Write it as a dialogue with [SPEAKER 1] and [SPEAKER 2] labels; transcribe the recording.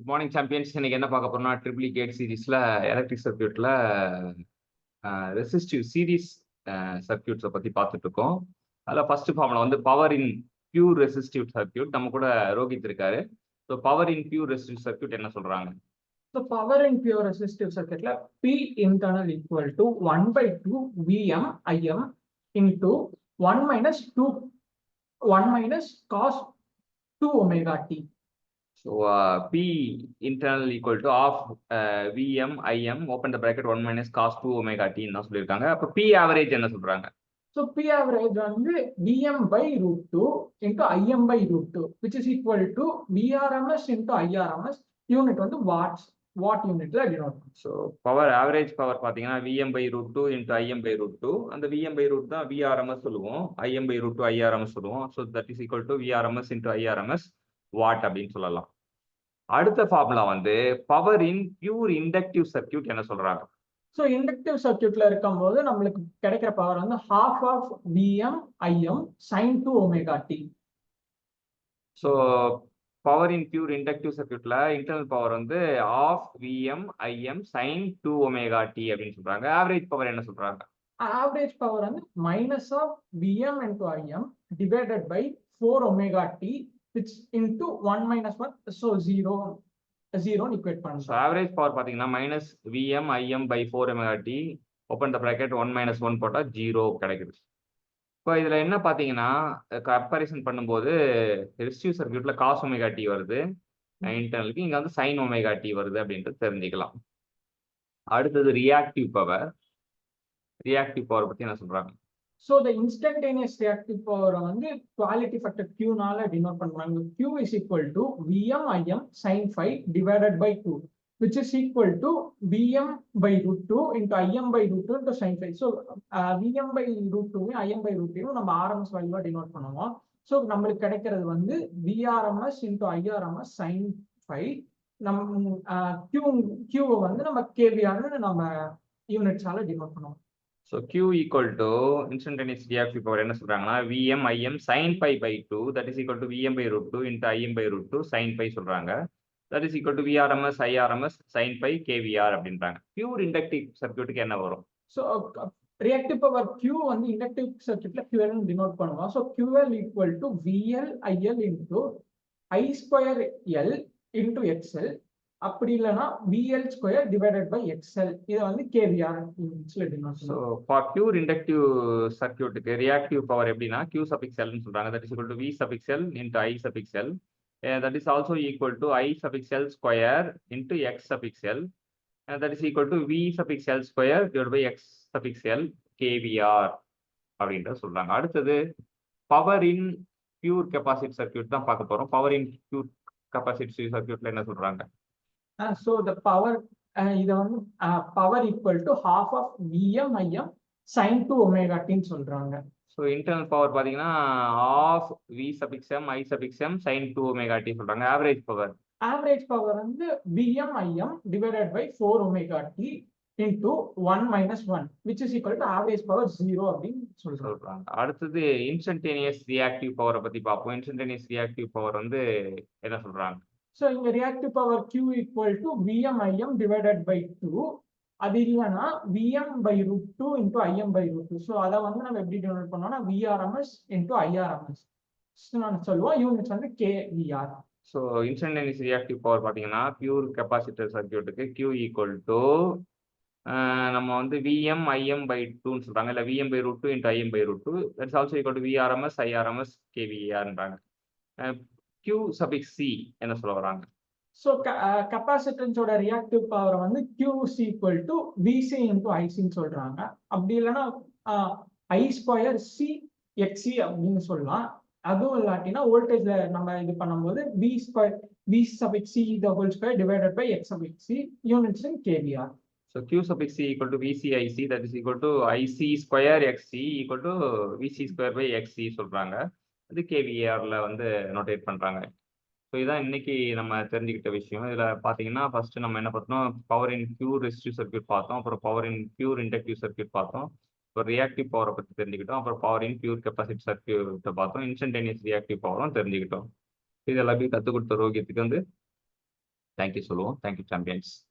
[SPEAKER 1] Good morning champions. இன்னைக்கு என்ன பார்க்க போறோம்னா ட்ரிபிள் கேட் சீரீஸ்ல எலக்ட்ரிக் சர்க்யூட்ல ரெசிஸ்டிவ் சீரீஸ் சர்க்யூட்ஸை பத்தி பார்த்துட்டு இருக்கோம். அதில் ஃபர்ஸ்ட் ஃபார்ம்ல வந்து power in pure resistive circuit நம்ம கூட ரோஹித் இருக்காரு. So power in pure resistive circuit என்ன சொல்றாங்க?
[SPEAKER 2] So power in pure resistive circuit la P internal equal to 1 by 2 Vm Im into 1 minus 1 minus cos 2 omega t.
[SPEAKER 1] So P internal equal to half Vm Im open the bracket 1 minus cos 2 omega t ன்னு சொல்லியிருக்காங்க. அப்போ P average என்ன சொல்றாங்க?
[SPEAKER 2] So P average வந்து Vm by root 2 into Im by root 2 which is equal to Vrms into Irms. Unit வந்து what யூனிட்ல denote பண்ணும்.
[SPEAKER 1] So power average power பார்த்தீங்கன்னா Vm by root 2 into Im by root 2. அந்த Vm by root தான் Vrms சொல்லுவோம், Im by root 2 Irms சொல்லுவோம். So that is equal to Vrms into Irms what அப்படின்னு சொல்லலாம். அடுத்த ஃபார்முலா வந்து power in pure inductive circuit என்ன சொல்றாங்க?
[SPEAKER 2] ஸோ இண்டக்டிவ் சர்க்யூட்ல இருக்கும்போது நம்மளுக்கு கிடைக்கிற பவர் வந்து half of Vm Im sin 2 omega t.
[SPEAKER 1] So power in pure inductive சர்க்யூட்ல இன்டர்னல் பவர் வந்து of Vm Im sin 2 omega t அப்படின்னு சொல்றாங்க. ஆவரேஜ் பவர் என்ன சொல்றாங்க?
[SPEAKER 2] ஆவரேஜ் பவர் வந்து minus half Vm into Im divided by 4 omega t which into 1 minus 1 so 0 equate பண்ணும்.
[SPEAKER 1] So average power பார்த்தீங்கன்னா minus Vm Im by 4 omega t open the bracket 1 minus 1 போட்டால் 0 கிடைக்குது. இப்போ இதில் என்ன பார்த்தீங்கன்னா கம்பேரிசன் பண்ணும்போது ரெசிஸ்டிவ் சர்க்யூட்டில் காஸ் ஒமேகா டி வருது இன்டர்னலுக்கு, இங்கே வந்து சைன் ஒமேகா டி வருது அப்படின்ட்டு தெரிஞ்சுக்கலாம். அடுத்தது ரியாக்டிவ் பவர் பற்றி என்ன சொல்கிறாங்க?
[SPEAKER 2] So the instantaneous reactive power வந்து குவாலிட்டி ஃபேக்டர் Q-னால டினோட் பண்ணுவாங்க. Q is equal to Vm Im sin 5 divided by 2 which is equal to Vm by root 2 into Im by root 2 into sin 5. So Vm by root 2 Im by root 2 நம்ம RMS வேல்யூவா denote பண்ணுவோம். So நம்மளுக்கு கிடைக்கிறது வந்து Vrms into Irms sin 5. நம்ம Q வந்து நம்ம kVRன்னு நம்ம யூனிட்ஸால denote பண்ணுவோம்.
[SPEAKER 1] So Q equal to instantaneous reactive power என்ன சொல்றாங்கன்னா Vm Im sin 5 by 2 that is equal to Vm by root 2 into Im by root 2 sin 5 சொல்றாங்க. That is equal to Vrms Irms sin 5 kVR அப்படின்றாங்க. Pure inductive சர்க்யூட்டுக்கு என்ன வரும்?
[SPEAKER 2] So reactive power Q வந்து inductive சர்க்யூட்ல QL denote பண்ணுவோம். So QL equal to VL IL into I square L into XL, அப்படி இல்லைன்னா VL square divided by XL. இதை வந்து KVR யூனிட்ஸ்ல டினோட் பண்ணுவோம்.
[SPEAKER 1] ஸோ ஃபார் பியூர் இண்டக்டிவ் சர்க்யூட்டுக்கு ரியாக்டிவ் பவர் எப்படின்னா Q suffix L ன்னு சொல்றாங்க. That is equal to V suffix L into I suffix L. That is also equal to I suffix L square into X suffix L. That is equal to V suffix L square divided by X suffix L kVR அப்படின்ற சொல்றாங்க. அடுத்தது power in pure capacity circuit தான் பார்க்க போறோம். Power in pure capacity சர்க்யூட்ல என்ன சொல்றாங்க?
[SPEAKER 2] So the power இதை வந்து power equal to half of Vm Im sin 2 omega t சொல்றாங்க.
[SPEAKER 1] ஸோ இன்டர்னல் பவர் பார்த்தீங்கன்னா of V suffix M I suffix M sin 2 omega t சொல்றாங்க. ஆவரேஜ் பவர்
[SPEAKER 2] வந்து Vm Im divided by 4 omega t into 1 minus 1 which is equal to average power 0 அப்படின்னு சொல்றாங்க.
[SPEAKER 1] அடுத்தது instantaneous reactive பவரை பத்தி பார்ப்போம். Instantaneous reactive power வந்து என்ன சொல்றாங்க?
[SPEAKER 2] ஸோ இங்க reactive power Q equal to Vm Im divided by 2. அது இல்லைன்னா Vm by root 2 into Im by root 2. So அதை வந்து நம்ம எப்படி டினோட் பண்ணோம்னா Vrms into Irms நான் சொல்லுவோம். யூனிட்ஸ் வந்து kVR.
[SPEAKER 1] So instantaneous reactive power பார்த்தீங்கன்னா பியூர் கெப்பாசிட்டர் சர்க்யூட்டுக்கு Q ஈக்குவல் டு நம்ம வந்து Vm Im by 2ன்னு சொல்றாங்க, இல்லை Vm by root 2 into Im by root 2. That's also equal to Vrms Irms kVRன்றாங்க. Q suffix C என்ன சொல்ல வராங்க?
[SPEAKER 2] ஸோ கெப்பாசிட்டன்ஸோட ரியாக்டிவ் பவர் வந்து Q equal to VC into ஐசின்னு சொல்றாங்க. அப்படி இல்லைன்னா I ஸ்கொயர் C XC அப்படின்னு சொல்லலாம். அதுவும் இல்லாட்டினா வோல்டேஜ்ல நம்ம இது பண்ணும்போது V square V suffix C the whole square divided by X suffix C units in kVR.
[SPEAKER 1] So Q suffix C equal to VC IC, that is equal to IC square XC equal to VC square by XC சொல்றாங்க. அது kVRல வந்து நோட்டேட் பண்றாங்க. So இதான் இன்னைக்கு நம்ம தெரிஞ்சுக்கிட்ட விஷயம். இதில் பார்த்தீங்கன்னா ஃபர்ஸ்ட் நம்ம என்ன பார்த்தோம், power in pure resistive circuit பார்த்தோம், அப்புறம் power in pure inductive circuit பார்த்தோம், அப்புறம் ரியாக்டிவ் பவரை பற்றி தெரிஞ்சுக்கிட்டோம், அப்புறம் பவர் இன் பியூர் கெப்பாசிட்டி சர்க்யூட்டை பார்த்தோம், இன்ஸ்டன்டேனியஸ் ரியாக்டிவ் பவரும் தெரிஞ்சுக்கிட்டோம். இது எல்லாத்தையும் கற்றுக் கொடுத்த ரோகியத்துக்கு வந்து தேங்க்யூ சொல்லுவோம். Thank you champions.